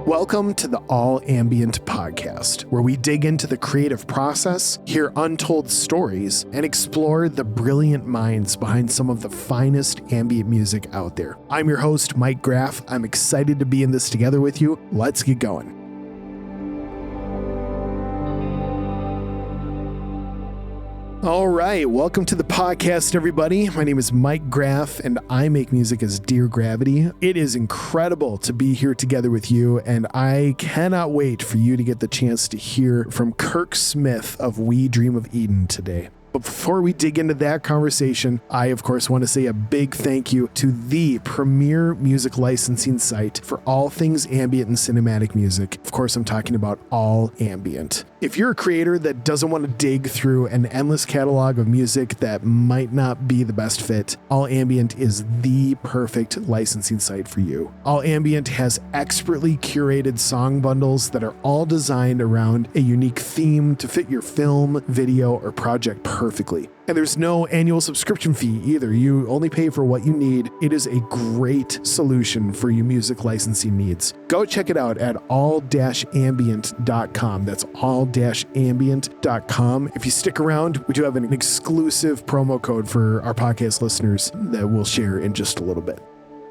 Welcome to the All Ambient podcast, where we dig into the creative process, hear untold stories, and explore the brilliant minds behind some of the finest ambient music out there. I'm your host, Mike Graff. I'm excited to be in this together with you. Let's get going. All right, welcome to the podcast, everybody. My name is Mike Graff, and I make music as Dear Gravity. It is incredible to be here together with you, and I cannot wait for you to get the chance to hear from Kirk Smith of We Dream of Eden today. But before we dig into that conversation, I, of course, want to say a big thank you to the premier music licensing site for all things ambient and cinematic music. Of course, I'm talking about All Ambient. If you're a creator that doesn't want to dig through an endless catalog of music that might not be the best fit, All Ambient is the perfect licensing site for you. All Ambient has expertly curated song bundles that are all designed around a unique theme to fit your film, video, or project perfectly. And there's no annual subscription fee either. You only pay for what you need. It is a great solution for your music licensing needs. Go check it out at all-ambient.com. That's all-ambient.com. If you stick around, we do have an exclusive promo code for our podcast listeners that we'll share in just a little bit.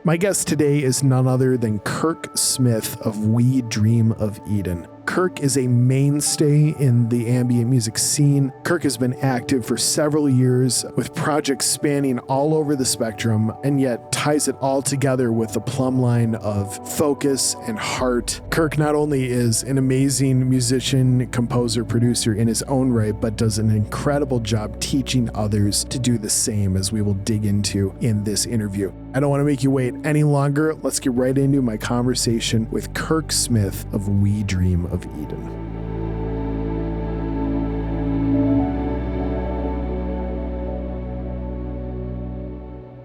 My guest today is none other than Kirk Smith of We Dream of Eden. Kirk is a mainstay in the ambient music scene. Kirk has been active for several years with projects spanning all over the spectrum, and yet ties it all together with the plumb line of focus and heart. Kirk not only is an amazing musician, composer, producer in his own right, but does an incredible job teaching others to do the same, as we will dig into in this interview. I don't want to make you wait any longer. Let's get right into my conversation with Kirk Smith of We Dream of Eden.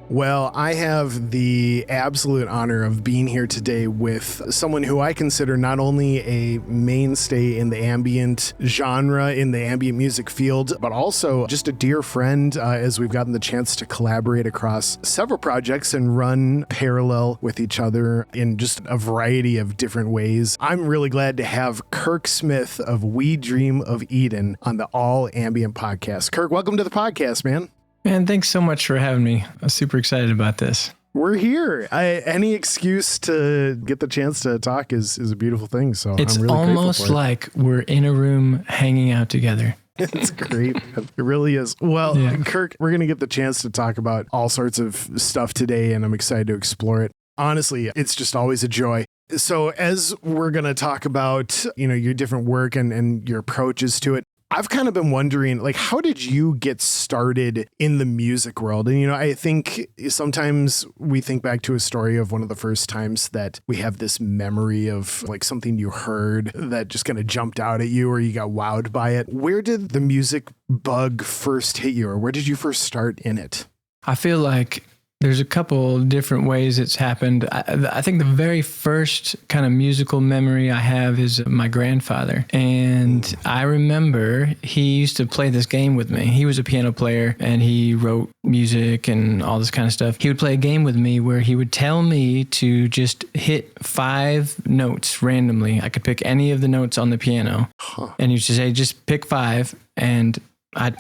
Well, I have the absolute honor of being here today with someone who I consider not only a mainstay in the ambient genre, in the ambient music field, but also just a dear friend as we've gotten the chance to collaborate across several projects and run parallel with each other in just a variety of different ways. I'm really glad to have Kirk Smith of We Dream of Eden on the All Ambient podcast. Kirk, welcome to the podcast, man. Man, thanks so much for having me. I'm super excited about this. We're here. Any excuse to get the chance to talk is a beautiful thing. So it's I'm really almost like we're in a room hanging out together. It's great. It really is. Well, yeah. Kirk, we're going to get the chance to talk about all sorts of stuff today, and I'm excited to explore it. Honestly, it's just always a joy. So as we're going to talk about, your different work and your approaches to it, I've kind of been wondering, how did you get started in the music world? And, I think sometimes we think back to a story of one of the first times that we have this memory of something you heard that just kind of jumped out at you or you got wowed by it. Where did the music bug first hit you, or where did you first start in it? I feel like there's a couple different ways it's happened. I think the very first kind of musical memory I have is my grandfather. And I remember he used to play this game with me. He was a piano player and he wrote music and all this kind of stuff. He would play a game with me where he would tell me to just hit 5 notes randomly. I could pick any of the notes on the piano. And he used to say, just pick 5. And I'd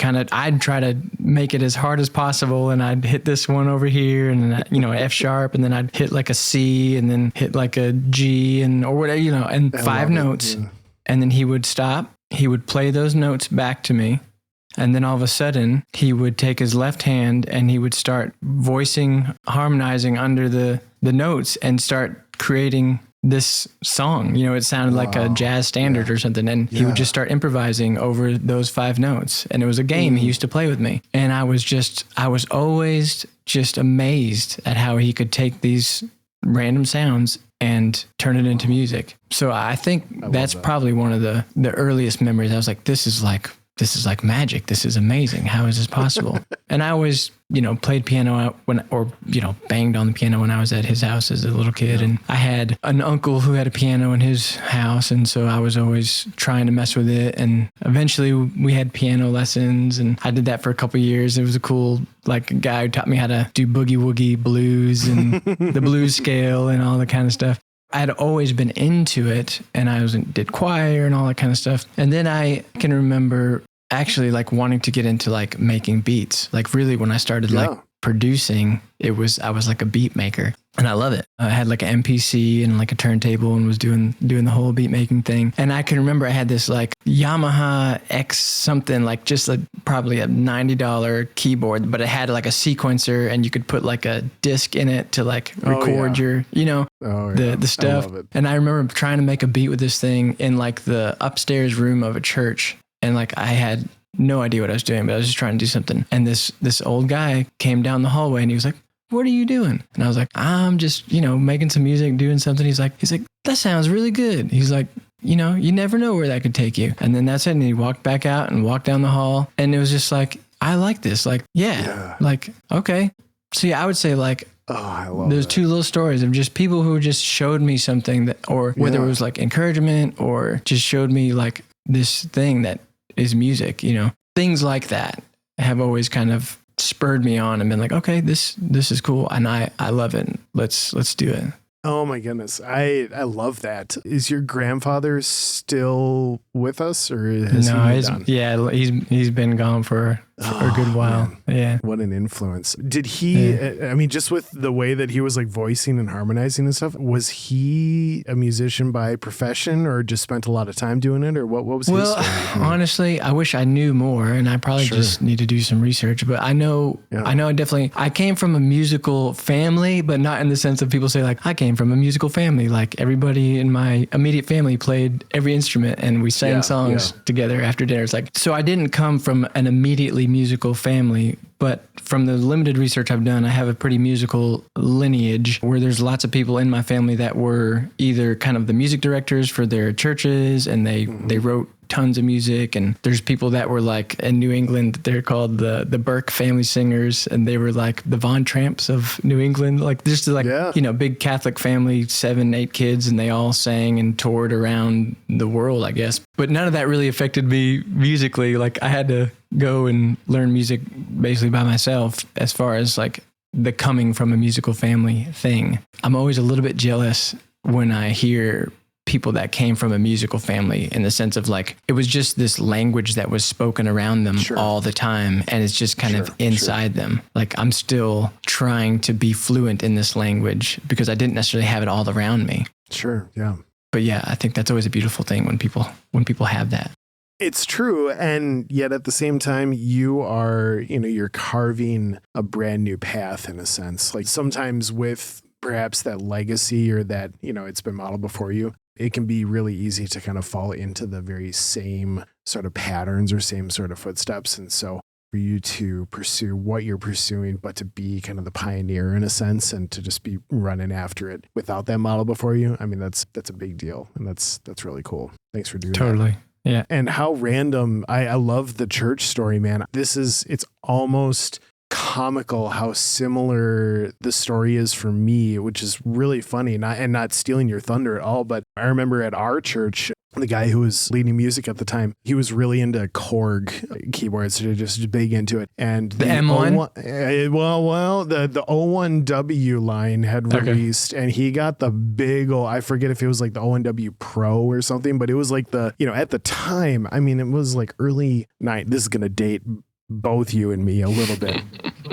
try to make it as hard as possible, and I'd hit this one over here, and then, F sharp, and then I'd hit like a C, and then hit like a G, or whatever, and 5 notes. Yeah. And then he would stop. He would play those notes back to me. And then all of a sudden, he would take his left hand and he would start harmonizing under the notes and start creating this song. It sounded like a jazz standard or something. And he would just start improvising over those 5 notes. And it was a game he used to play with me. And I was always just amazed at how he could take these random sounds and turn it into music. So I think that's probably one of the earliest memories. I was like, this is like magic. This is amazing. How is this possible? And I always, played piano banged on the piano when I was at his house as a little kid. Yeah. And I had an uncle who had a piano in his house. And so I was always trying to mess with it. And eventually we had piano lessons, and I did that for a couple of years. It was a cool, guy who taught me how to do boogie woogie blues and the blues scale and all that kind of stuff. I'd always been into it, and did choir and all that kind of stuff. And then I can remember actually like wanting to get into like making beats. Like really when I started like producing, I was like a beat maker, and I love it. I had like an MPC and like a turntable and was doing the whole beat making thing. And I can remember I had this like Yamaha X something, like just probably a $90 keyboard, but it had like a sequencer and you could put like a disc in it to like record your, the stuff. And I remember trying to make a beat with this thing in like the upstairs room of a church. And like I had no idea what I was doing, but I was just trying to do something. And this old guy came down the hallway and he was like, "What are you doing?" And I was like, "I'm just, making some music, doing something." He's like, "That sounds really good." He's like, "You never know where that could take you." And then that's it. And he walked back out and walked down the hall. And it was just like, I like this. Like, like, okay. So yeah, I would say like, I love there's that. two little stories of just people who just showed me something that, or whether it was like encouragement or just showed me like this thing that is music, things like that have always kind of spurred me on and been like, okay, this is cool. And I love it. Let's do it. Oh my goodness. I love that. Is your grandfather still with us, or has he moved on? He's been gone for a good while. Man. Yeah. What an influence. Did he, I mean, just with the way that he was like voicing and harmonizing and stuff, was he a musician by profession or just spent a lot of time doing it, or what was his story? Honestly, I wish I knew more, and I probably just need to do some research, but I know I came from a musical family, but not in the sense of people say like, I came from a musical family. Like everybody in my immediate family played every instrument and we sang songs together after dinner. It's like, so I didn't come from an immediately musical family, but from the limited research I've done, I have a pretty musical lineage where there's lots of people in my family that were either kind of the music directors for their churches, and they wrote tons of music. And there's people that were like in New England, they're called the Burke family singers, and they were like the Von Tramps of New England, like just like, big Catholic family, 7, 8 kids, and they all sang and toured around the world, I guess. But none of that really affected me musically. Like I had to go and learn music basically by myself as far as like the coming from a musical family thing. I'm always a little bit jealous when I hear people that came from a musical family, in the sense of like, it was just this language that was spoken around them all the time. And it's just kind of inside them. Like I'm still trying to be fluent in this language because I didn't necessarily have it all around me. Sure. Yeah. But yeah, I think that's always a beautiful thing when people have that. It's true. And yet at the same time, you are, you're carving a brand new path in a sense. Like sometimes with perhaps that legacy or that, it's been modeled before you, it can be really easy to kind of fall into the very same sort of patterns or same sort of footsteps. And so for you to pursue what you're pursuing, but to be kind of the pioneer in a sense and to just be running after it without that model before you, I mean, that's a big deal. And that's really cool. Thanks for doing that. Totally. Yeah. And how random. I love the church story, man. It's almost comical how similar the story is for me, which is really funny, not stealing your thunder at all. But I remember at our church, the guy who was leading music at the time, he was really into Korg keyboards, so just big into it. And the M1? The O1W line had released, and he got the big old, I forget if it was like the O1W Pro or something, but it was like the, at the time, I mean, it was like early night. This is going to date both you and me a little bit.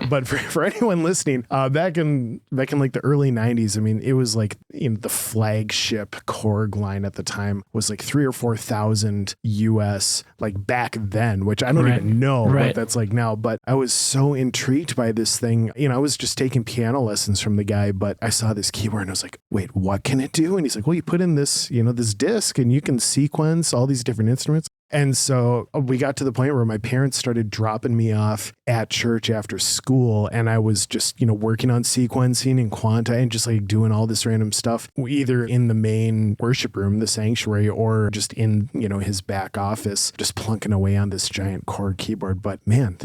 But for anyone listening, back in like the early 90s, I mean, it was like the flagship Korg line at the time was like 3,000 or 4,000 US, like back then, which I don't even know what that's like now. But I was so intrigued by this thing. I was just taking piano lessons from the guy, but I saw this keyboard and I was like, wait, what can it do? And he's like, well, you put in this, this disc and you can sequence all these different instruments. And so we got to the point where my parents started dropping me off at church after school. And I was just, working on sequencing and quanta and just like doing all this random stuff, either in the main worship room, the sanctuary, or just in, his back office, just plunking away on this giant Korg keyboard. But man,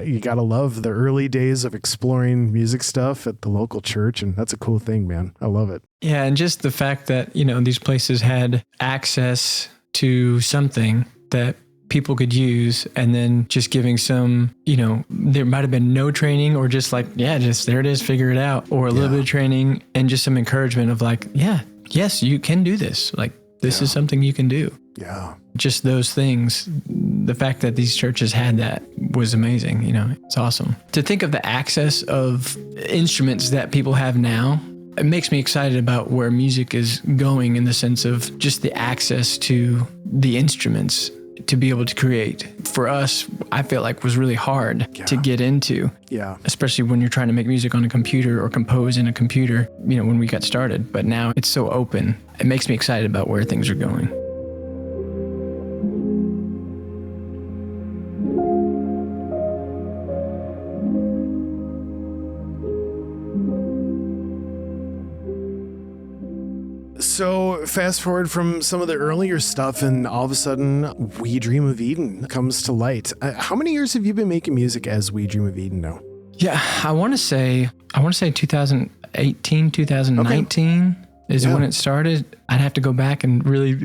you got to love the early days of exploring music stuff at the local church. And that's a cool thing, man. I love it. Yeah. And just the fact that, these places had access to something that people could use, and then just giving some, there might have been no training, or just like, just there it is, figure it out, or a little bit of training and just some encouragement of like, yes, you can do this. Like, this is something you can do. Yeah. Just those things, the fact that these churches had that was amazing. It's awesome. To think of the access of instruments that people have now, it makes me excited about where music is going, in the sense of just the access to the instruments to be able to create. For us, I feel like was really hard to get into. Yeah. Especially when you're trying to make music on a computer or compose in a computer, when we got started. But now it's so open. It makes me excited about where things are going. So fast forward from some of the earlier stuff, and all of a sudden, We Dream of Eden comes to light. How many years have you been making music as We Dream of Eden now? Yeah, I want to say 2018, 2019 is when it started. I'd have to go back and really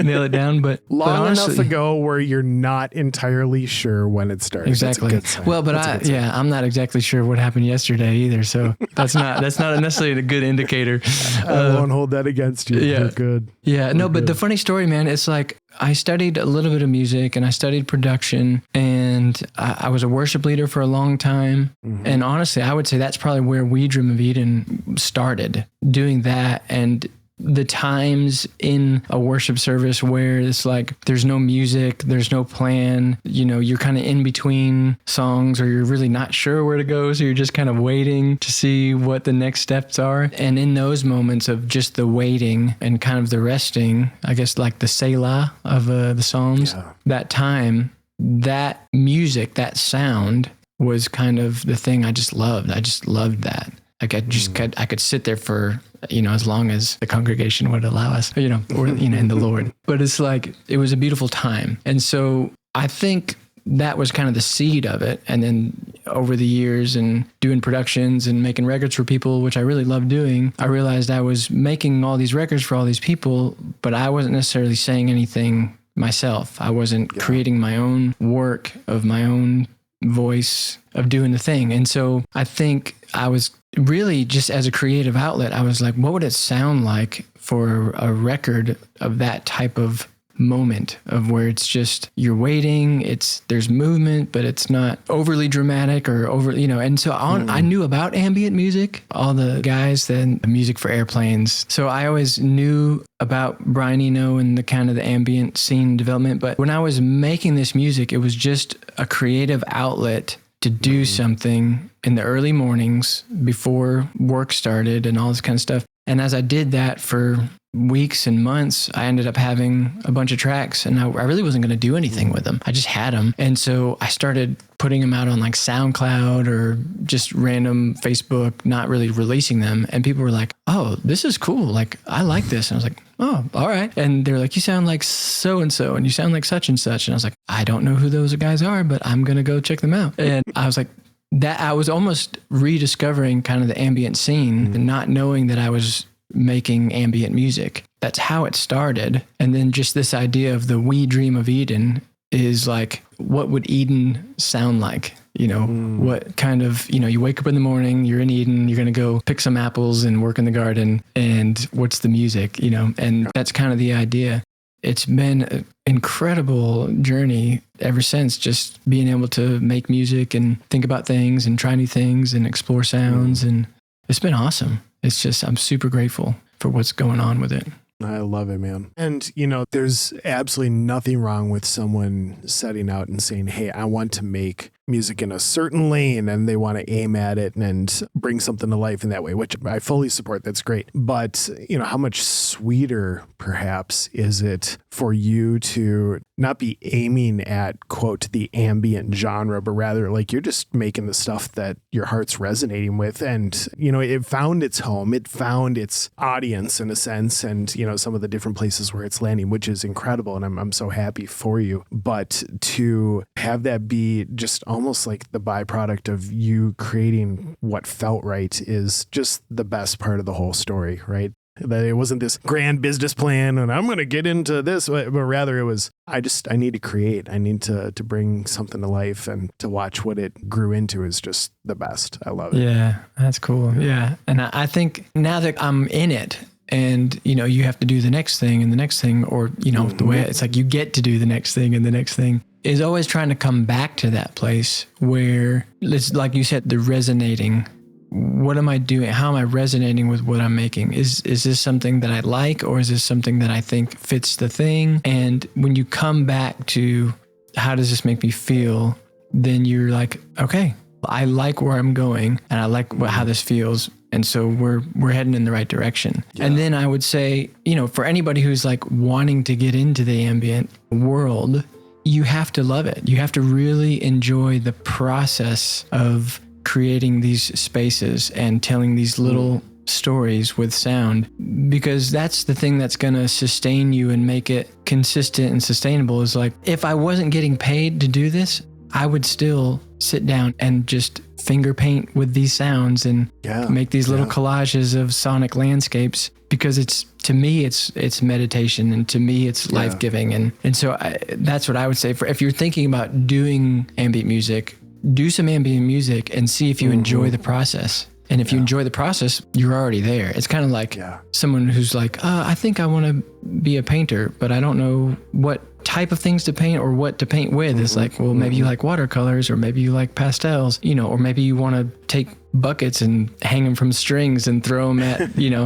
nail it down, but long honestly, enough ago where you're not entirely sure when it started. Exactly. That's a good sign. Well, but I'm not exactly sure what happened yesterday either. So that's not necessarily a good indicator. I won't hold that against you. Yeah. We're good. Yeah. No, but the funny story, man, it's like I studied a little bit of music and I studied production, and I was a worship leader for a long time. Mm-hmm. And honestly, I would say that's probably where We Dream of Eden started, doing that. And the times in a worship service where it's like there's no music, there's no plan, you're kind of in between songs, or you're really not sure where to go, so you're just kind of waiting to see what the next steps are. And in those moments of just the waiting and kind of the resting, I guess like the Selah of the Psalms, that time, that music, that sound was kind of the thing I just loved. I just loved that. Like I could sit there for, as long as the congregation would allow us, or, in the Lord. But it's like, it was a beautiful time. And so I think that was kind of the seed of it. And then over the years and doing productions and making records for people, which I really love doing, I realized I was making all these records for all these people, but I wasn't necessarily saying anything myself. I wasn't creating my own work of my own voice of doing the thing. And so I think I was really just as a creative outlet, I was like, what would it sound like for a record of that type of moment, of where it's just you're waiting, there's movement, but it's not overly dramatic or over, and so I knew about ambient music, all the guys, then the music for airplanes. So I always knew about Brian Eno and the kind of the ambient scene development. But when I was making this music, it was just a creative outlet to do something in the early mornings before work started and all this kind of stuff. And as I did that for weeks and months, I ended up having a bunch of tracks, and I really wasn't going to do anything with them. I just had them. And so I started putting them out on like SoundCloud or just random Facebook, not really releasing them. And people were like, oh, this is cool. Like, I like this. And I was like, oh, all right. And they're like, you sound like so-and-so, and you sound like such and such. And I was like, I don't know who those guys are, but I'm going to go check them out. And I was like, that I was almost rediscovering kind of the ambient scene and not knowing that I was making ambient music. That's how it started. And then just this idea of the We Dream of Eden is like, what would Eden sound like? What kind of, you wake up in the morning, you're in Eden, you're going to go pick some apples and work in the garden. And what's the music, and that's kind of the idea. It's been an incredible journey ever since, just being able to make music and think about things and try new things and explore sounds. And it's been awesome. It's just, I'm super grateful for what's going on with it. I love it, man. And, there's absolutely nothing wrong with someone setting out and saying, hey, I want to make music in a certain lane, and they want to aim at it and bring something to life in that way, which I fully support. That's great. But, how much sweeter perhaps is it for you to not be aiming at, quote, the ambient genre, but rather like you're just making the stuff that your heart's resonating with. And, it found its home, it found its audience in a sense, and, some of the different places where it's landing, which is incredible. And I'm so happy for you. But to have that be just almost like the byproduct of you creating what felt right is just the best part of the whole story, right? That it wasn't this grand business plan and I'm going to get into this, but rather it was, I need to create. I need to bring something to life, and to watch what it grew into is just the best. I love it. Yeah, that's cool. Yeah. And I think now that I'm in it, and, you have to do the next thing and the next thing, or, the way it's like you get to do the next thing and the next thing, is always trying to come back to that place where it's like you said, the resonating. What am I doing? How am I resonating with what I'm making? Is this something that I like, or is this something that I think fits the thing? And when you come back to how does this make me feel, then you're like, okay, I like where I'm going and I like how this feels. And so we're heading in the right direction. Yeah. And then I would say, for anybody who's like wanting to get into the ambient world, you have to love it. You have to really enjoy the process of creating these spaces and telling these little stories with sound, because that's the thing that's going to sustain you and make it consistent and sustainable. Is like, if I wasn't getting paid to do this, I would still sit down and just finger paint with these sounds and make these little collages of sonic landscapes, because to me it's meditation, and to me it's life-giving. And so that's what I would say. For if you're thinking about doing ambient music, do some ambient music and see if you enjoy the process. And if you enjoy the process, you're already there. It's kind of like someone who's like, I think I want to be a painter, but I don't know what type of things to paint or what to paint with. It's like, well, maybe you like watercolors, or maybe you like pastels, or maybe you want to take buckets and hang them from strings and throw them at,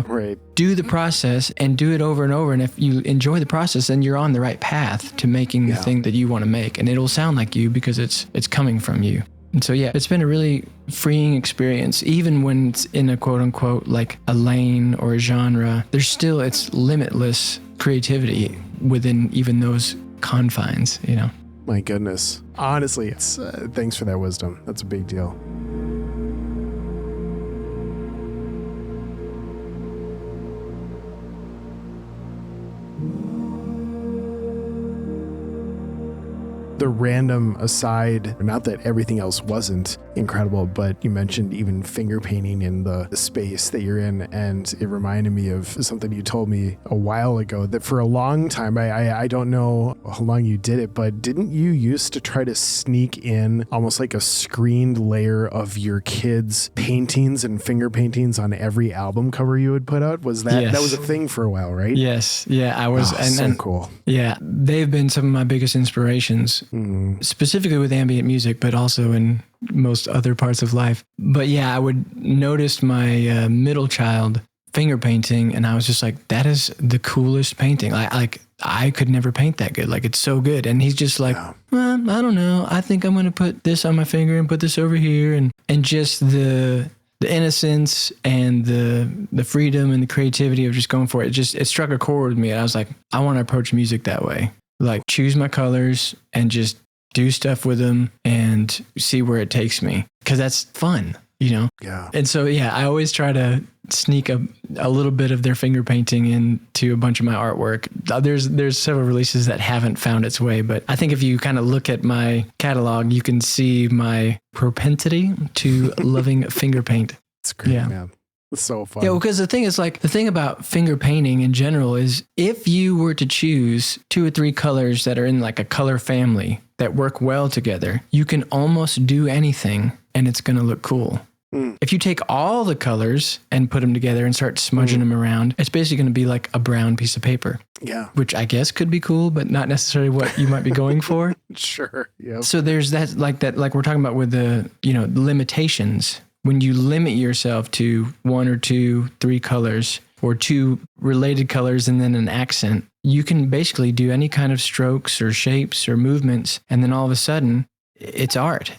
right. Do the process and do it over and over. And if you enjoy the process, then you're on the right path to making the thing that you want to make. And it'll sound like you because it's coming from you. And so, it's been a really freeing experience. Even when it's in a quote unquote, like a lane or a genre, it's limitless creativity within even those confines, My goodness. Honestly, it's thanks for that wisdom. That's a big deal. The random aside, not that everything else wasn't incredible, but you mentioned even finger painting in the space that you're in, and it reminded me of something you told me a while ago, that for a long time, I don't know how long you did it, but didn't you used to try to sneak in almost like a screened layer of your kids' paintings and finger paintings on every album cover you would put out? Was that, that was a thing for a while, right? Yes. Yeah, I was. So cool. Yeah, they've been some of my biggest inspirations. Specifically with ambient music, but also in most other parts of life. But I would notice my middle child finger painting, and I was just like, that is the coolest painting. I could never paint that good. Like, it's so good. And he's just like, well, I don't know. I think I'm going to put this on my finger and put this over here. And just the innocence and the freedom and the creativity of just going for it. It struck a chord with me. And I was like, I want to approach music that way. Like, choose my colors and just do stuff with them and see where it takes me. Because that's fun, Yeah. And so, I always try to sneak a little bit of their finger painting into a bunch of my artwork. There's several releases that haven't found its way, but I think if you kind of look at my catalog, you can see my propensity to loving finger paint. It's great, man. It's so fun. Yeah, because the thing about finger painting in general is, if you were to choose 2 or 3 colors that are in like a color family that work well together, you can almost do anything and it's going to look cool. If you take all the colors and put them together and start smudging them around, it's basically going to be like a brown piece of paper. Yeah. Which I guess could be cool, but not necessarily what you might be going for. Sure. Yeah. So there's that, like we're talking about with the, limitations. When you limit yourself to 1 or 2, 3 colors, or 2 related colors and then an accent, you can basically do any kind of strokes or shapes or movements. And then all of a sudden it's art.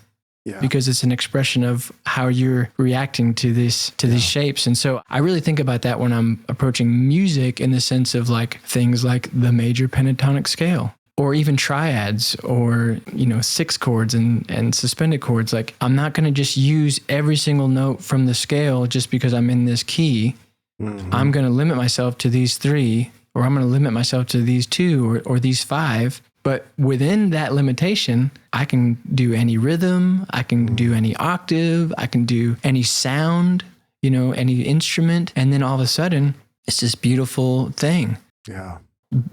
Yeah. Because it's an expression of how you're reacting to these shapes. And so I really think about that when I'm approaching music, in the sense of like things like the major pentatonic scale, or even triads, or, 6 chords and suspended chords. Like, I'm not going to just use every single note from the scale just because I'm in this key. I'm going to limit myself to these 3, or I'm going to limit myself to these 2 or these 5. But within that limitation, I can do any rhythm, I can do any octave, I can do any sound, any instrument. And then all of a sudden, it's this beautiful thing. Yeah.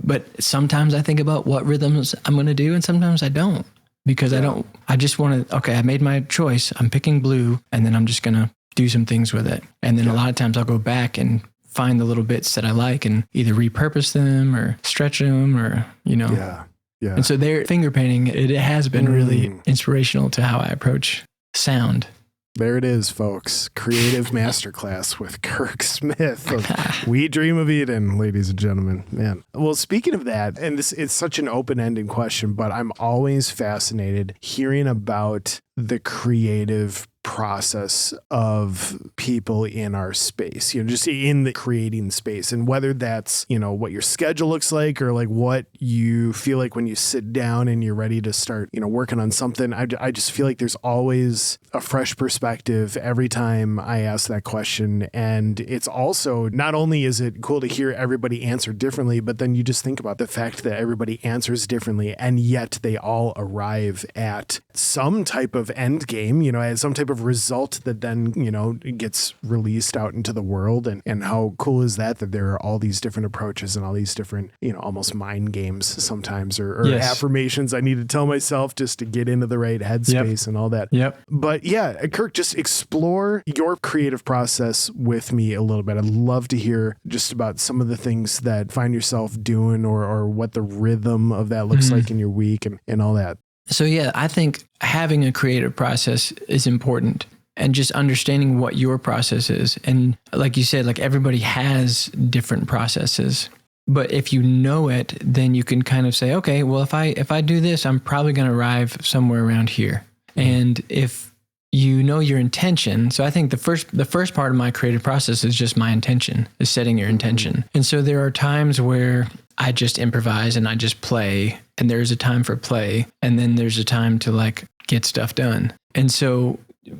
But sometimes I think about what rhythms I'm going to do, and sometimes I don't, because I just want to, I made my choice. I'm picking blue, and then I'm just going to do some things with it. And then a lot of times I'll go back and find the little bits that I like and either repurpose them or stretch them or, Yeah. Yeah. And so their finger painting, it has been really inspirational to how I approach sound. There it is, folks. Creative Masterclass with Kirk Smith of We Dream of Eden, ladies and gentlemen. Man. Well, speaking of that, and it's such an open-ended question, but I'm always fascinated hearing about the creative process of people in our space, just in the creating space, and whether that's, what your schedule looks like or like what you feel like when you sit down and you're ready to start, working on something. I just feel like there's always a fresh perspective every time I ask that question. And it's also, not only is it cool to hear everybody answer differently, but then you just think about the fact that everybody answers differently and yet they all arrive at some type of end game, at some type of result that then, gets released out into the world. And how cool is that there are all these different approaches and all these different, almost mind games sometimes or Yes. affirmations I need to tell myself just to get into the right headspace and all that. Yep. But yeah, Kirk, just explore your creative process with me a little bit. I'd love to hear just about some of the things that find yourself doing or what the rhythm of that looks like in your week and all that. So yeah, I think having a creative process is important and just understanding what your process is. And like you said, like everybody has different processes, but if you know it, then you can kind of say, okay, well, if I do this, I'm probably going to arrive somewhere around here. And if you know your intention, so I think the first part of my creative process is just my intention, is setting your intention. And so there are times where I just improvise and I just play, and there's a time for play, and then there's a time to like get stuff done. And so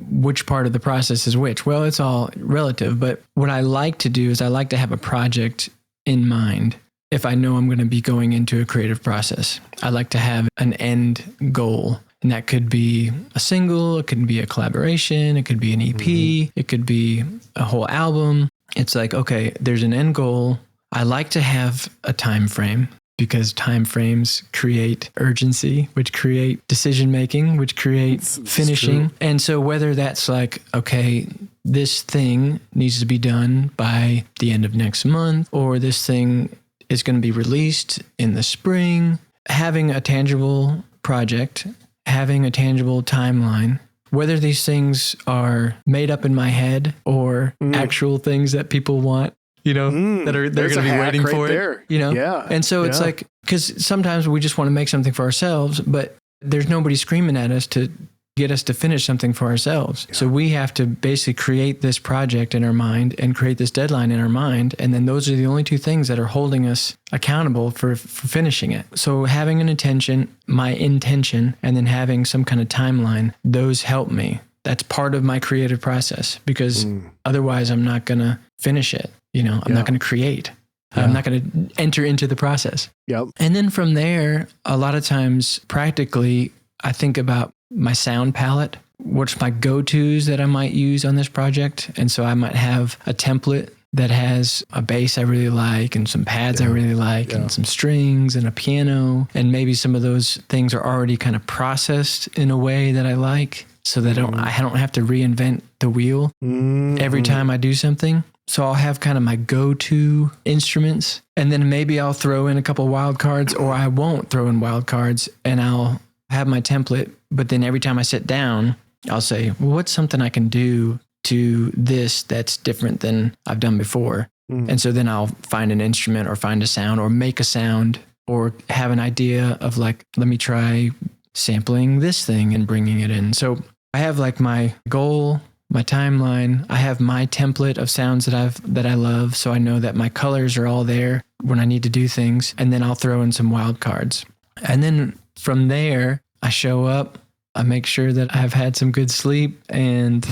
which part of the process is which? Well, it's all relative, but what I like to do is I like to have a project in mind. If I know I'm going to be going into a creative process, I like to have an end goal. And that could be a single, it could be a collaboration, it could be an EP, it could be a whole album. It's like, okay, there's an end goal. I like to have a time frame because time frames create urgency, which create decision making, which create finishing. And so whether that's like, okay, this thing needs to be done by the end of next month, or this thing is going to be released in the spring, having a tangible project, having a tangible timeline, whether these things are made up in my head or actual things that people want, that they're going to be waiting for it, Yeah. And so it's like, because sometimes we just want to make something for ourselves, but there's nobody screaming at us to get us to finish something for ourselves. Yeah. So we have to basically create this project in our mind and create this deadline in our mind. And then those are the only two things that are holding us accountable for finishing it. So having an intention, my intention, and then having some kind of timeline, those help me. That's part of my creative process because otherwise I'm not going to finish it. I'm not going to create. Yeah. I'm not going to enter into the process. Yep. And then from there, a lot of times practically, I think about my sound palette, what's my go-tos that I might use on this project. And so I might have a template that has a bass I really like and some pads I really like and some strings and a piano. And maybe some of those things are already kind of processed in a way that I like so that I don't have to reinvent the wheel every time I do something. So I'll have kind of my go-to instruments, and then maybe I'll throw in a couple wild cards, or I won't throw in wild cards, and I'll have my template. But then every time I sit down, I'll say, well, what's something I can do to this that's different than I've done before? And so then I'll find an instrument or find a sound or make a sound or have an idea of like, let me try sampling this thing and bringing it in. So I have like my goal, my timeline. I have my template of sounds that I love. So I know that my colors are all there when I need to do things. And then I'll throw in some wild cards. And then from there, I show up, I make sure that I've had some good sleep and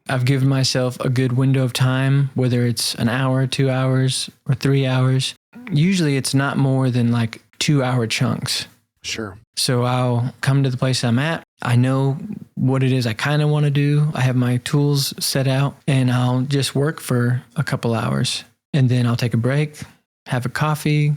I've given myself a good window of time, whether it's an hour, 2 hours, or 3 hours. Usually it's not more than like 2-hour chunks. Sure. So I'll come to the place I'm at. I know what it is I kind of want to do. I have my tools set out and I'll just work for a couple hours. And then I'll take a break, have a coffee,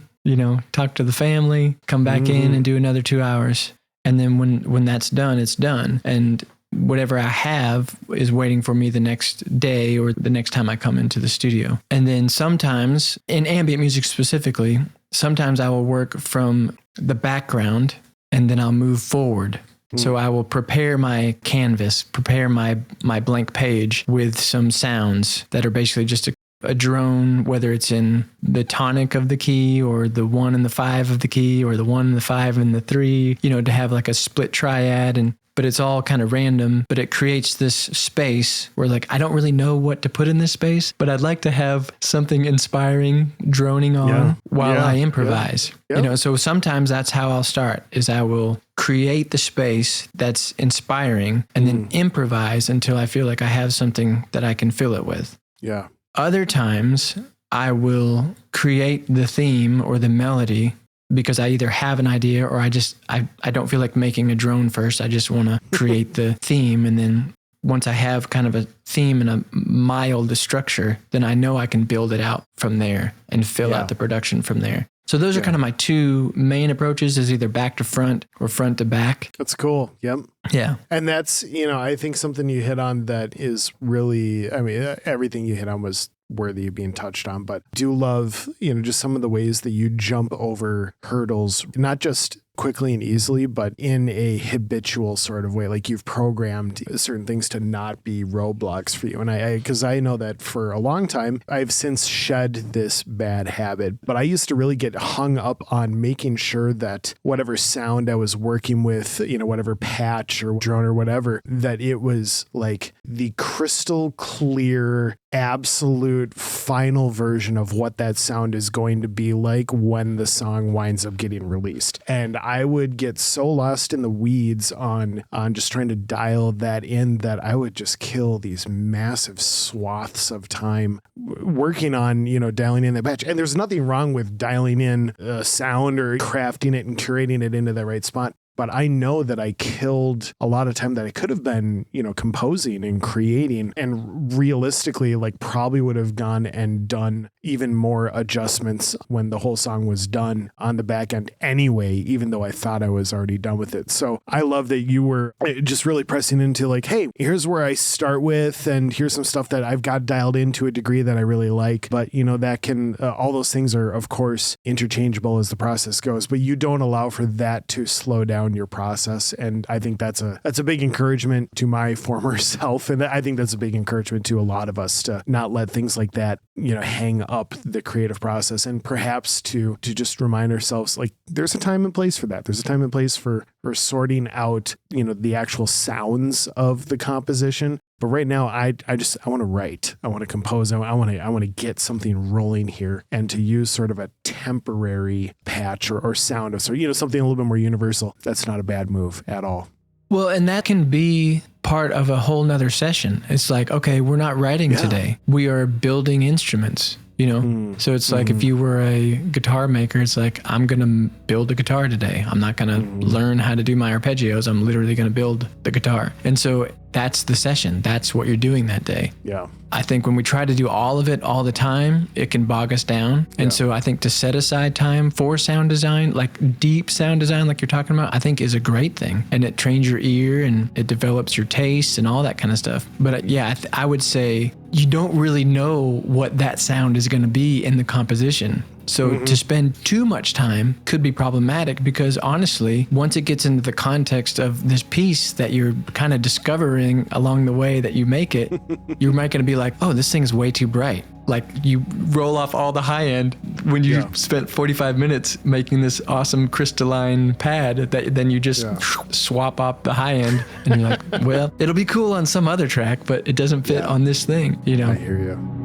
talk to the family, come back in and do another 2 hours. And then when that's done, it's done. And whatever I have is waiting for me the next day or the next time I come into the studio. And then sometimes, in ambient music specifically, sometimes I will work from the background and then I'll move forward. So I will prepare my canvas, prepare my blank page with some sounds that are basically just a drone, whether it's in the tonic of the key or the 1 and the 5 of the key or the 1 and the 5 and the 3, to have like a split triad. But it's all kind of random, but it creates this space where like, I don't really know what to put in this space, but I'd like to have something inspiring droning on while I improvise. So sometimes that's how I'll start, is I will create the space that's inspiring and then improvise until I feel like I have something that I can fill it with. Yeah. Other times I will create the theme or the melody because I either have an idea or I don't feel like making a drone first. I just want to create the theme. And then once I have kind of a theme and a mild structure, then I know I can build it out from there and fill out the production from there. So those are kind of my two main approaches, is either back to front or front to back. That's cool. Yep. Yeah. And that's, I think something you hit on that is really, everything you hit on was worthy of being touched on, but do love, just some of the ways that you jump over hurdles, not just quickly and easily, but in a habitual sort of way. Like you've programmed certain things to not be roadblocks for you. And because I know that for a long time, I've since shed this bad habit, but I used to really get hung up on making sure that whatever sound I was working with, whatever patch or drone or whatever, that it was like the crystal clear, absolute final version of what that sound is going to be like when the song winds up getting released. And I would get so lost in the weeds on just trying to dial that in that I would just kill these massive swaths of time working on, dialing in that patch. And there's nothing wrong with dialing in a sound or crafting it and curating it into the right spot. But I know that I killed a lot of time that I could have been, composing and creating, and realistically, like probably would have gone and done even more adjustments when the whole song was done on the back end anyway, even though I thought I was already done with it. So I love that you were just really pressing into like, hey, here's where I start with, and here's some stuff that I've got dialed in to a degree that I really like. But, that can, all those things are, of course, interchangeable as the process goes, but you don't allow for that to slow down your process. And I think that's a big encouragement to my former self. And I think that's a big encouragement to a lot of us to not let things like that, hang up the creative process, and perhaps to just remind ourselves, like, there's a time and place for that. There's a time and place for sorting out, the actual sounds of the composition. But right now, I want to write. I want to compose. I want to get something rolling here, and to use sort of a temporary patch or sound of something a little bit more universal. That's not a bad move at all. Well, and that can be part of a whole nother session. It's like, okay, we're not writing today. We are building instruments. So it's like if you were a guitar maker, it's like, I'm going to build a guitar today. I'm not going to learn how to do my arpeggios. I'm literally going to build the guitar. And so that's the session. That's what you're doing that day. Yeah. I think when we try to do all of it all the time, it can bog us down. And so I think to set aside time for sound design, like deep sound design, like you're talking about, I think is a great thing. And it trains your ear and it develops your taste and all that kind of stuff. But I would say you don't really know what that sound is going to be in the composition. So to spend too much time could be problematic, because honestly, once it gets into the context of this piece that you're kind of discovering along the way that you make it, you might going to be like, oh, this thing's way too bright. Like you roll off all the high end when you spent 45 minutes making this awesome crystalline pad that then you just swap up the high end and you're like, well, it'll be cool on some other track, but it doesn't fit on this thing, I hear you.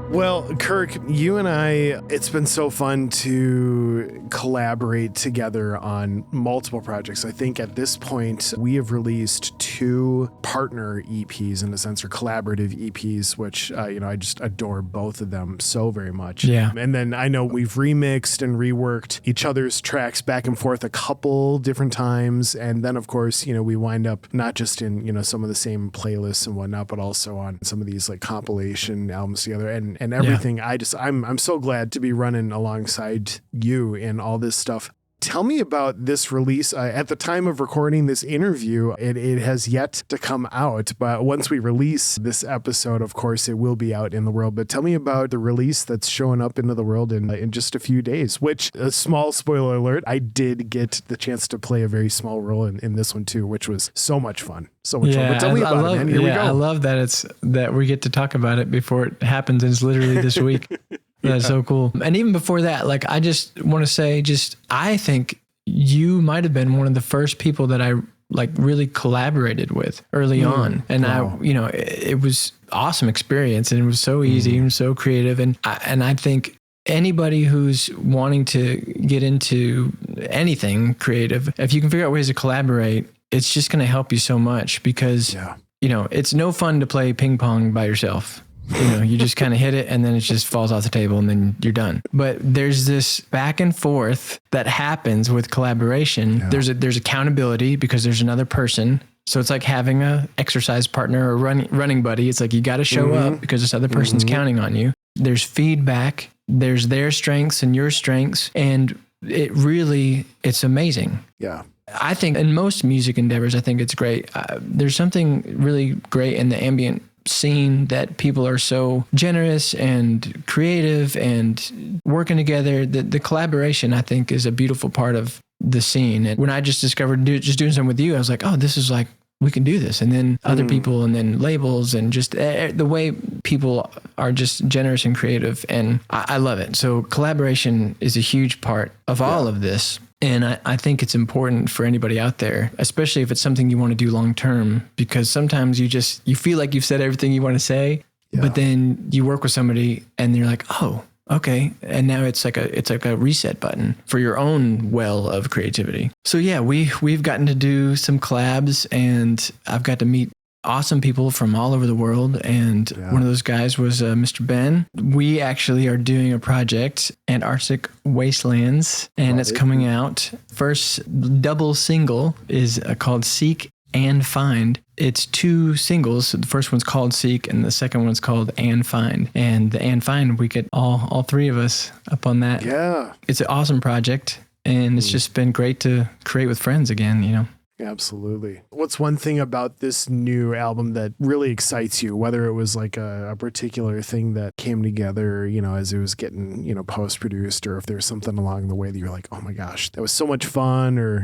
Well, Kirk, you and I, it's been so fun to to collaborate together on multiple projects. I think at this point we have released 2 partner EPs in a sense, or collaborative EPs, which, I just adore both of them so very much. Yeah. And then I know we've remixed and reworked each other's tracks back and forth a couple different times. And then, of course, we wind up not just in, some of the same playlists and whatnot, but also on some of these like compilation albums together and everything. Yeah. I'm so glad to be running alongside you in all this stuff. Tell me about this release. At the time of recording this interview, it has yet to come out, but once we release this episode, of course, it will be out in the world. But tell me about the release that's showing up into the world in just a few days, which, a small spoiler alert, I did get the chance to play a very small role in this one too, which was so much fun. So much fun. But tell me about it, man. Here we go. I love that we get to talk about it before it happens. It's literally this week. That's so cool. And even before that, like, I just want to say, I think you might have been one of the first people that I like really collaborated with early on. And wow. It was awesome experience, and it was so easy and so creative. And I think anybody who's wanting to get into anything creative, if you can figure out ways to collaborate, it's just going to help you so much, because, it's no fun to play ping pong by yourself. You just kind of hit it and then it just falls off the table and then you're done. But there's this back and forth that happens with collaboration. Yeah. There's accountability because there's another person. So it's like having a exercise partner or running buddy. It's like you got to show up because this other person's counting on you. There's feedback. There's their strengths and your strengths. And it's amazing. Yeah. I think in most music endeavors, I think it's great. There's something really great in the ambient scene that people are so generous and creative and working together. The collaboration, I think, is a beautiful part of the scene. And when I just discovered just doing something with you, I was like, oh, this is like, we can do this. And then other people, and then labels, and just the way people are just generous and creative. And I love it. So collaboration is a huge part of all of this. And I think it's important for anybody out there, especially if it's something you want to do long term, because sometimes you feel like you've said everything you want to say, but then you work with somebody and you're like, oh, okay. And now it's like a reset button for your own well of creativity. So yeah, we've gotten to do some collabs, and I've got to meet awesome people from all over the world. And one of those guys was Mr. Ben. We actually are doing a project, Antarctic Wastelands, and it's coming out. First double single is called Seek and Find. It's 2 singles. The first one's called Seek, and the second one's called And Find. And the And Find, we get all 3 of us up on that. Yeah. It's an awesome project, and it's just been great to create with friends again, Absolutely. What's one thing about this new album that really excites you, whether it was like a particular thing that came together, as it was getting, post-produced, or if there's something along the way that you're like, oh my gosh, that was so much fun, or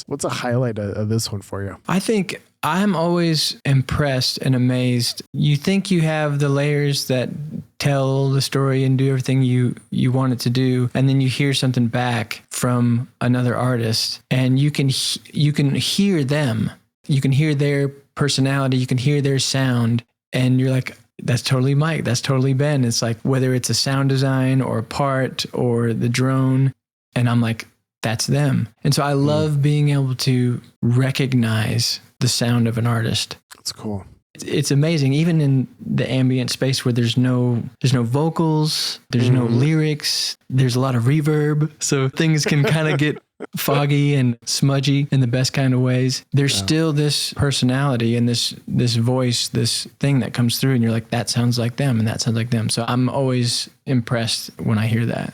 what's a highlight of this one for you? I think I'm always impressed and amazed. You think you have the layers that tell the story and do everything you want it to do, and then you hear something back from another artist, and you can hear them. You can hear their personality. You can hear their sound, and you're like, that's totally Mike. That's totally Ben. It's like, whether it's a sound design or a part or the drone, and I'm like, that's them. And so I love being able to recognize the sound of an artist. That's cool. It's amazing, even in the ambient space where there's no vocals, there's no lyrics, there's a lot of reverb, so things can kind of get foggy and smudgy in the best kind of ways. There's still this personality and this voice, this thing that comes through, and you're like, that sounds like them, and that sounds like them. So I'm always impressed when I hear that.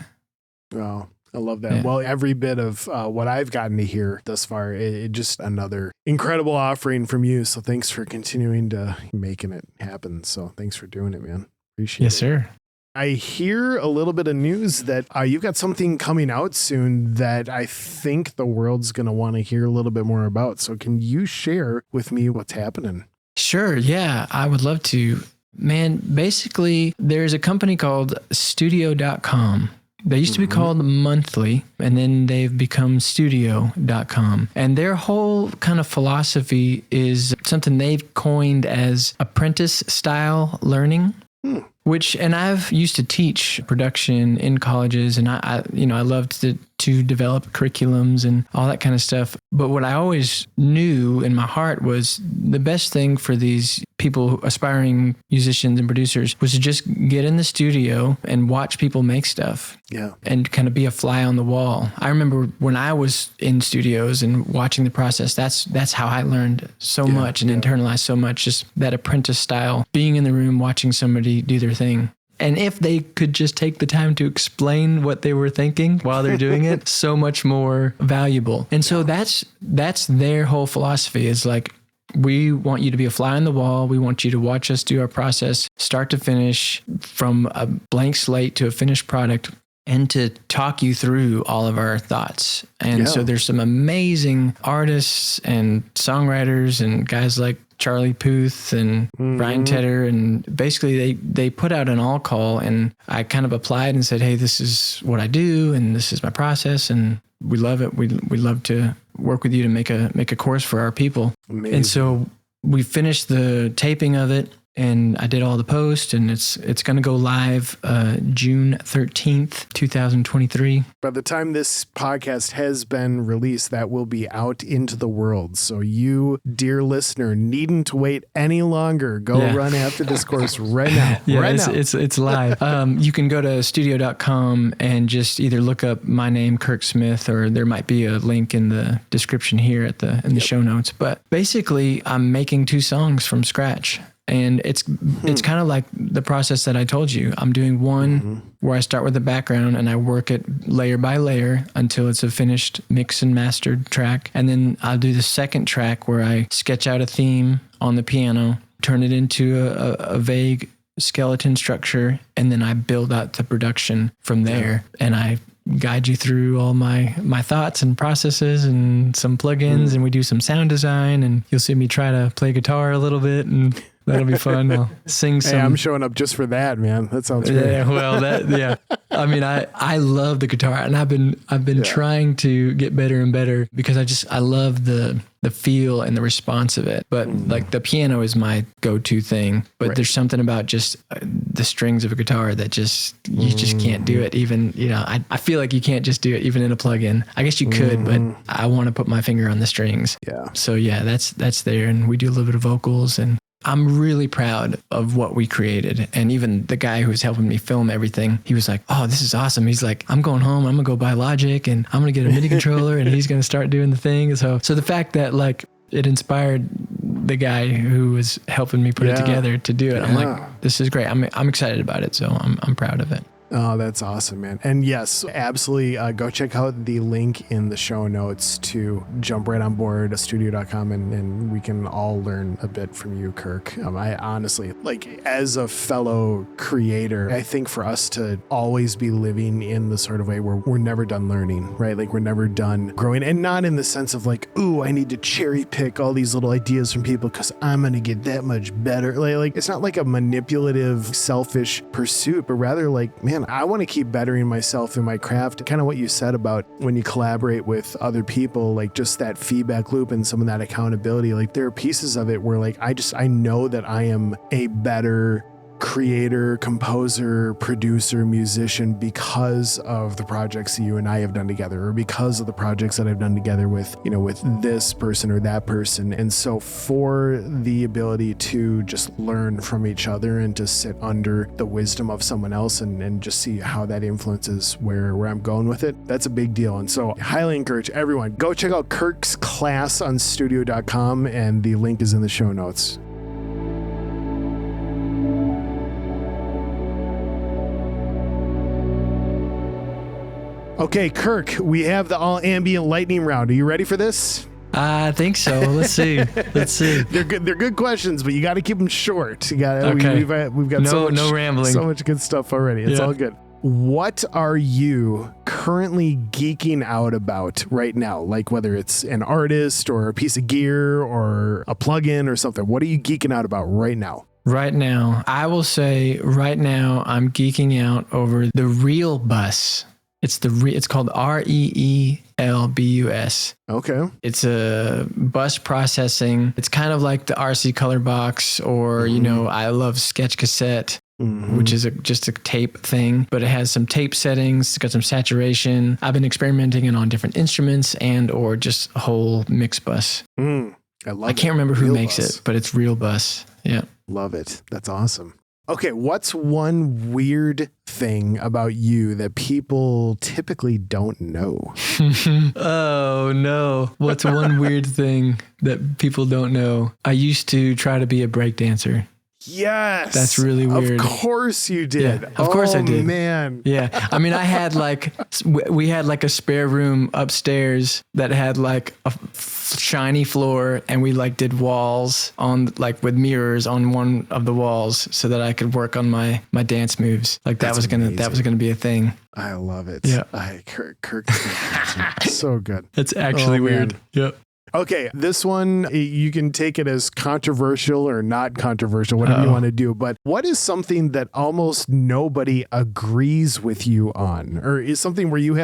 Wow. I love that. Yeah. Well, every bit of what I've gotten to hear thus far, it just another incredible offering from you. So thanks for continuing to making it happen. So thanks for doing it, man. Appreciate it. Yes, sir. I hear a little bit of news that you've got something coming out soon that I think the world's going to want to hear a little bit more about. So can you share with me what's happening? Sure. Yeah, I would love to. Man, basically, there's a company called studio.com. They used to be called Monthly, and then they've become studio.com. And their whole kind of philosophy is something they've coined as apprentice style learning. And I've used to teach production in colleges, and I loved to develop curriculums and all that kind of stuff. But what I always knew in my heart was the best thing for these people, aspiring musicians and producers, was to just get in the studio and watch people make stuff. Yeah. And kind of be a fly on the wall. I remember when I was in studios and watching the process, that's how I learned so much and internalized so much, just that apprentice style, being in the room, watching somebody do their thing. And if they could just take the time to explain what they were thinking while they're doing it, so much more valuable. And so that's their whole philosophy, is like, we want you to be a fly on the wall. We want you to watch us do our process, start to finish, from a blank slate to a finished product, and to talk you through all of our thoughts. And so there's some amazing artists and songwriters and guys like Charlie Puth and Brian Tedder. And basically they put out an all call, and I kind of applied and said, hey, this is what I do, and this is my process, and we love it. We love to work with you to make a course for our people. Amazing. And so we finished the taping of it, and I did all the post, and it's going to go live June 13th, 2023. By the time this podcast has been released, that will be out into the world. So you, dear listener, needn't wait any longer. Go run after this course right now. It's live. You can go to studio.com and just either look up my name, Kirk Smith, or there might be a link in the description here in the show notes. But basically, I'm making 2 songs from scratch. And it's kind of like the process that I told you. I'm doing one where I start with the background and I work it layer by layer until it's a finished mix and mastered track. And then I'll do the second track where I sketch out a theme on the piano, turn it into a vague skeleton structure, and then I build out the production from there. And I guide you through all my thoughts and processes and some plugins, and we do some sound design, and you'll see me try to play guitar a little bit, and that'll be fun. I'll sing some. Hey, I'm showing up just for that, man. That sounds great. Yeah, well, I mean, I love the guitar, and I've been trying to get better and better, because I love the feel and the response of it. But like the piano is my go-to thing, but there's something about just the strings of a guitar that you just can't do it. Even, I feel like you can't just do it even in a plugin. I guess you could, but I want to put my finger on the strings. Yeah. So that's there. And we do a little bit of vocals, and I'm really proud of what we created. And even the guy who was helping me film everything, he was like, oh, this is awesome. He's like, I'm going home. I'm going to go buy Logic, and I'm going to get a MIDI controller, and he's going to start doing the thing. So the fact that like it inspired the guy who was helping me put it together to do it, I'm like, this is great. I'm excited about it. So I'm proud of it. Oh, that's awesome, man. And yes, absolutely. Go check out the link in the show notes to jump right on board studio.com, and we can all learn a bit from you, Kirk. I honestly, like, as a fellow creator, I think for us to always be living in the sort of way where we're never done learning, right? Like, we're never done growing, and not in the sense of like, ooh, I need to cherry pick all these little ideas from people because I'm going to get that much better. Like, it's not like a manipulative, selfish pursuit, but rather like, man, I want to keep bettering myself in my craft. Kind of what you said about when you collaborate with other people, like just that feedback loop and some of that accountability. Like there are pieces of it where like, I know that I am a better creator, composer, producer, musician because of the projects that you and I have done together, or because of the projects that I've done together with, with this person or that person. And so for the ability to just learn from each other and to sit under the wisdom of someone else and just see how that influences where I'm going with it, that's a big deal. And so I highly encourage everyone, go check out Kirk's class on studio.com, and the link is in the show notes. Okay, Kirk, we have the all ambient lightning round. Are you ready for this? I think so. Let's see. They're good. They're good questions, but you got to keep them short. You got. Okay. We've got no rambling. So much good stuff already. It's all good. What are you currently geeking out about right now? Like whether it's an artist or a piece of gear or a plugin or something. What are you geeking out about right now? Right now, I will say right now I'm geeking out over the Real Bus. It's called REELBUS. Okay. It's a bus processing. It's kind of like the RC Color Box, or, I love Sketch Cassette. which is just a tape thing, but it has some tape settings. It's got some saturation. I've been experimenting it on different instruments and or just a whole mix bus. I can't remember who makes it, but it's Real Bus. Yeah. Love it. That's awesome. Okay, what's one weird thing about you that people typically don't know? Oh, no. What's one weird thing that people don't know? I used to try to be a breakdancer. Yes. That's really weird. Of course you did. Yeah, of course I did. Man. Yeah. I mean, we had like a spare room upstairs that had like a shiny floor, and we like did walls on like with mirrors on one of the walls so that I could work on my dance moves. Like that was gonna be a thing. I love it. Yeah. Kirk so good. It's actually weird. Yep. Okay, this one, you can take it as controversial or not controversial, whatever you want to do. But what is something that almost nobody agrees with you on? Or is something where you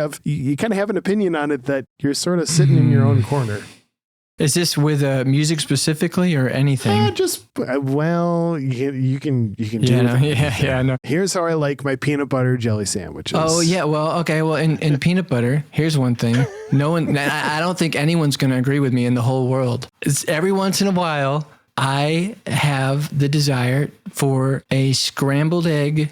kind of have an opinion on it that you're sort of sitting in your own corner? Is this with music specifically or anything? You can do it. I know. Here's how I like my peanut butter jelly sandwiches. Oh yeah, well, okay, well, in peanut butter, here's one thing. No one, I don't think anyone's going to agree with me in the whole world. It's every once in a while, I have the desire for a scrambled egg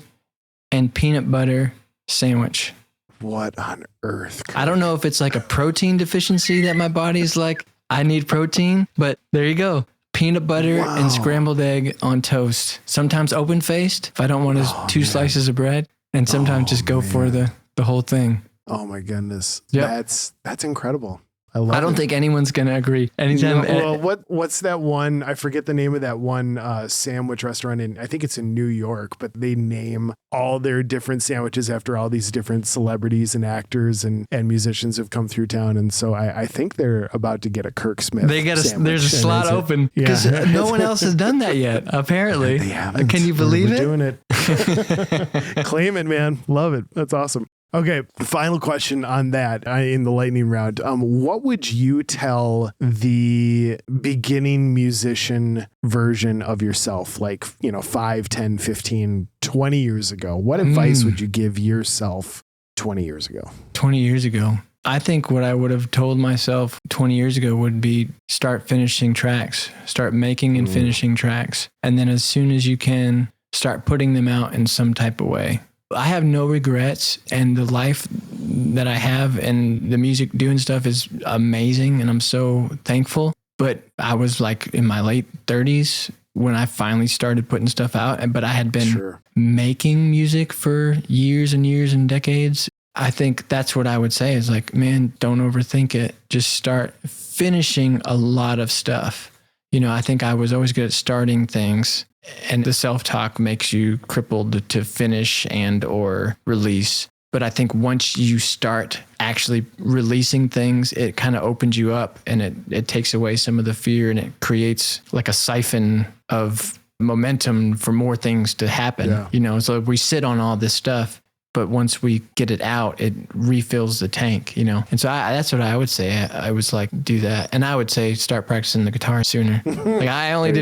and peanut butter sandwich. What on earth? I don't know if it's like a protein deficiency that my body's like, I need protein, but there you go. Peanut butter and scrambled egg on toast. Sometimes open faced if I don't want two slices of bread, and sometimes just go for the whole thing. Oh my goodness. Yep. That's incredible. I don't think anyone's going to agree. Anytime. What's that one? I forget the name of that one sandwich restaurant I think it's in New York, but they name all their different sandwiches after all these different celebrities and actors and musicians have come through town. And so I think they're about to get a Kirk Smith. There's a slot open because no one else has done that yet. Apparently. They haven't. Can you believe it? Doing it. Claim it, man. Love it. That's awesome. Okay, final question on that in the lightning round. What would you tell the beginning musician version of yourself, like, 5, 10, 15, 20 years ago? What advice would you give yourself 20 years ago? 20 years ago. I think what I would have told myself 20 years ago would be start finishing tracks, start making and finishing tracks. And then as soon as you can, start putting them out in some type of way. I have no regrets, and the life that I have and the music doing stuff is amazing, and I'm so thankful. But I was like in my late 30s when I finally started putting stuff out, but I had been making music for years and years and decades. I think that's what I would say is like, man, don't overthink it. Just start finishing a lot of stuff. I think I was always good at starting things. And the self-talk makes you crippled to finish and or release. But I think once you start actually releasing things, it kind of opens you up and it takes away some of the fear and it creates like a siphon of momentum for more things to happen. So we sit on all this stuff, but once we get it out, it refills the tank, And so that's what I would say. I was like, do that. And I would say, start practicing the guitar sooner. Like I only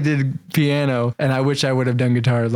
did piano, and I wish I would have done guitar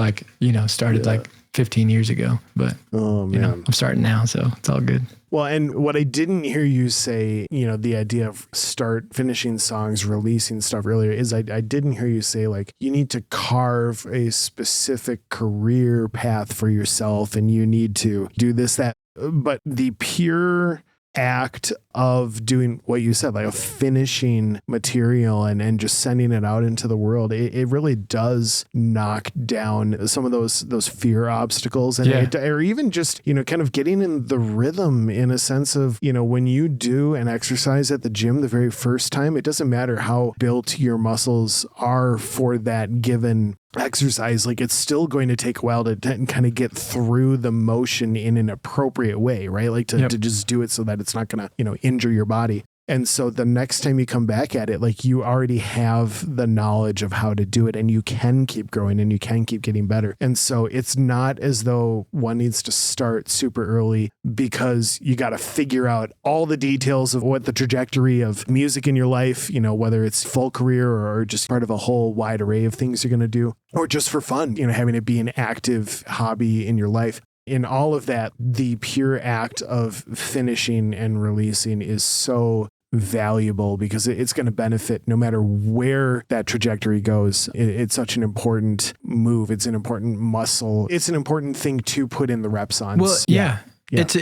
started like 15 years ago, but I'm starting now. So it's all good. Well, and what I didn't hear you say, the idea of start finishing songs, releasing stuff earlier is I didn't hear you say like, you need to carve a specific career path for yourself and you need to do this, that, but the pure act of doing what you said, like of finishing material and just sending it out into the world, it really does knock down some of those fear obstacles and or even just, kind of getting in the rhythm in a sense of, when you do an exercise at the gym the very first time, it doesn't matter how built your muscles are for that given exercise, like it's still going to take a while to kind of get through the motion in an appropriate way, right? Like to just do it so that it's not going to, injure your body. And so the next time you come back at it, like you already have the knowledge of how to do it, and you can keep growing and you can keep getting better. And so it's not as though one needs to start super early because you got to figure out all the details of what the trajectory of music in your life, you know, whether it's full career or just part of a whole wide array of things you're going to do, or just for fun, you know, having it be an active hobby in your life. In all of that, the pure act of finishing and releasing is so valuable because it's going to benefit no matter where that trajectory goes. It's such an important move. It's an important muscle. It's an important thing to put in the reps on. Well, yeah. Yeah. It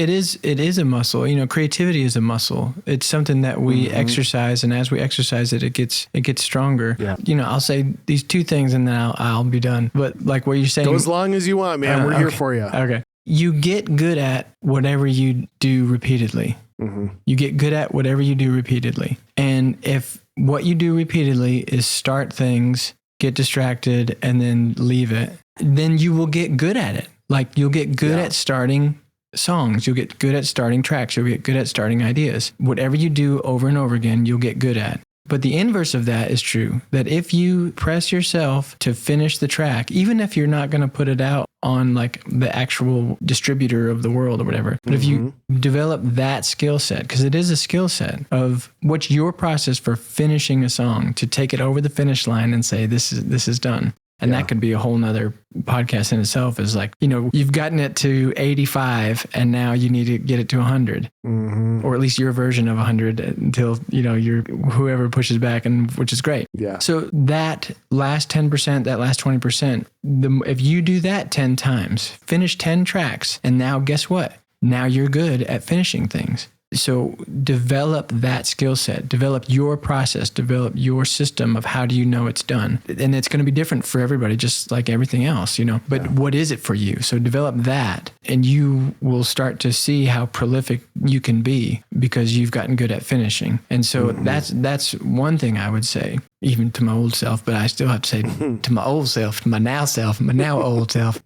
is a muscle. You know, creativity is a muscle. It's something that we exercise, and as we exercise it, it gets stronger. Yeah. You know, I'll say these two things and then I'll be done. But like what you're saying, go as long as you want, man. We're here for you. Okay. You get good at whatever you do repeatedly. You get good at whatever you do repeatedly. And if what you do repeatedly is start things, get distracted, and then leave it, then you will get good at it. Like you'll get good at starting songs. You'll get good at starting tracks. You'll get good at starting ideas. Whatever you do over and over again, you'll get good at. But the inverse of that is true, that if you press yourself to finish the track, even if you're not going to put it out on like the actual distributor of the world or whatever, but if you develop that skill set, because it is a skill set of what's your process for finishing a song, to take it over the finish line and say, this is done. And that could be a whole nother podcast in itself, is like, you know, you've gotten it to 85 and now you need to get it to 100 or at least your version of 100 until, you know, whoever pushes back, and which is great. Yeah. So that last 10%, that last 20%, if you do that 10 times, finish 10 tracks, and now guess what? Now you're good at finishing things. So develop that skill set, develop your process, develop your system of how do you know it's done. And it's going to be different for everybody, just like everything else, you know, but what is it for you? So develop that, and you will start to see how prolific you can be because you've gotten good at finishing. And so that's one thing I would say, even to my old self, but I still have to say to my old self, my now old self.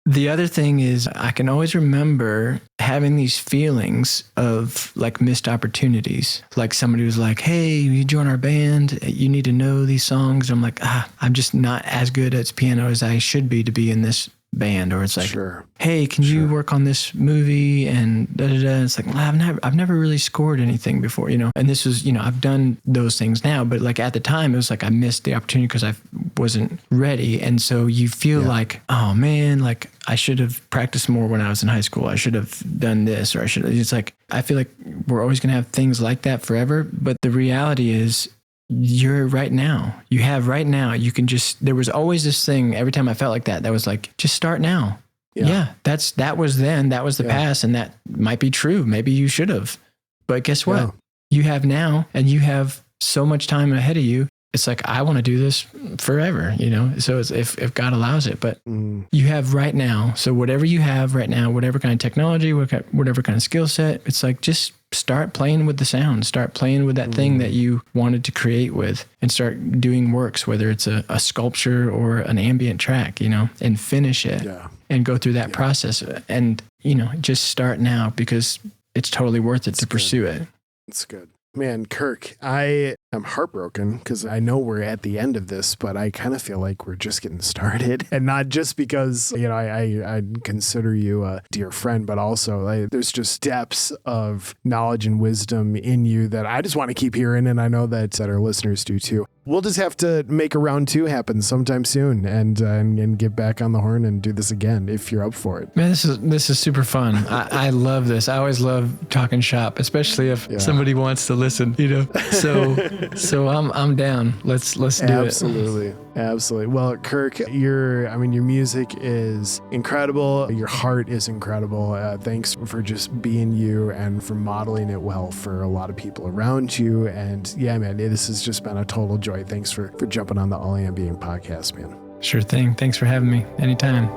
The other thing is I can always remember having these feelings of like missed opportunities. Like somebody was like, hey, you join our band, you need to know these songs. I'm like, I'm just not as good at piano as I should be to be in this band. Or it's like, hey, can you work on this movie? And It's like, well, I've never really scored anything before, you know? And this was, you know, I've done those things now, but like at the time it was like I missed the opportunity because I wasn't ready. And so you feel like, oh man, like I should have practiced more when I was in high school. I should have done this, or it's like, I feel like we're always going to have things like that forever. But the reality is, you're right now. You have right now. You can just, there was always this thing every time I felt like that was like, just start now. Yeah. That was then, that was the past, and that might be true. Maybe you should have, but guess what? You have now, and you have so much time ahead of you. It's like, I want to do this forever, you know? So it's, if God allows it, but you have right now. So whatever you have right now, whatever kind of technology, whatever kind of skill set, it's like, just start playing with the sound, start playing with that thing that you wanted to create with, and start doing works, whether it's a sculpture or an ambient track, you know, and finish it and go through that process. And, you know, just start now, because it's totally worth it to pursue it. That's good. Man, Kirk, I am heartbroken because I know we're at the end of this, but I kind of feel like we're just getting started. And not just because, you know, I consider you a dear friend, but also there's just depths of knowledge and wisdom in you that I just want to keep hearing. And I know that our listeners do too. We'll just have to make a round 2 happen sometime soon and get back on the horn and do this again if you're up for it. Man, this is super fun. I love this. I always love talking shop, especially if somebody wants to listen, you know. So I'm down. Let's do it. Absolutely. Well, Kirk, your music is incredible. Your heart is incredible. Thanks for just being you and for modeling it well for a lot of people around you. And yeah, man, this has just been a total joy. Thanks for jumping on the All Ambient podcast, man. Sure thing. Thanks for having me. Anytime.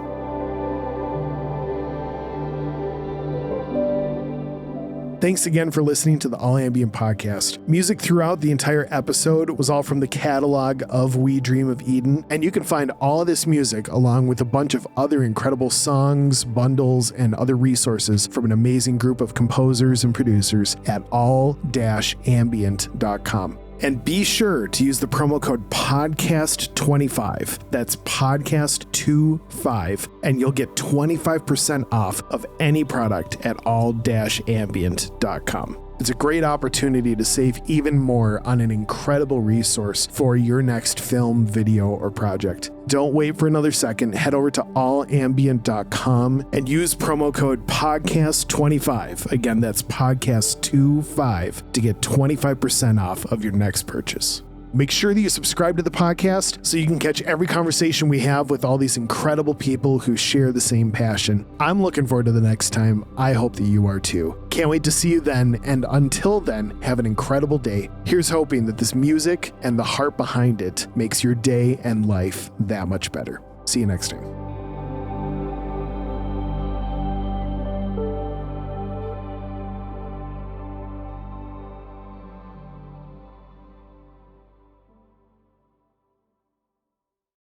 Thanks again for listening to the All Ambient podcast. Music throughout the entire episode was all from the catalog of We Dream of Eden, and you can find all of this music along with a bunch of other incredible songs, bundles, and other resources from an amazing group of composers and producers at all-ambient.com. And be sure to use the promo code podcast25. That's podcast25. And you'll get 25% off of any product at all-ambient.com. It's a great opportunity to save even more on an incredible resource for your next film, video, or project. Don't wait for another second. Head over to allambient.com and use promo code podcast25. Again, that's podcast25 to get 25% off of your next purchase. Make sure that you subscribe to the podcast so you can catch every conversation we have with all these incredible people who share the same passion. I'm looking forward to the next time. I hope that you are too. Can't wait to see you then. And until then, have an incredible day. Here's hoping that this music and the heart behind it makes your day and life that much better. See you next time.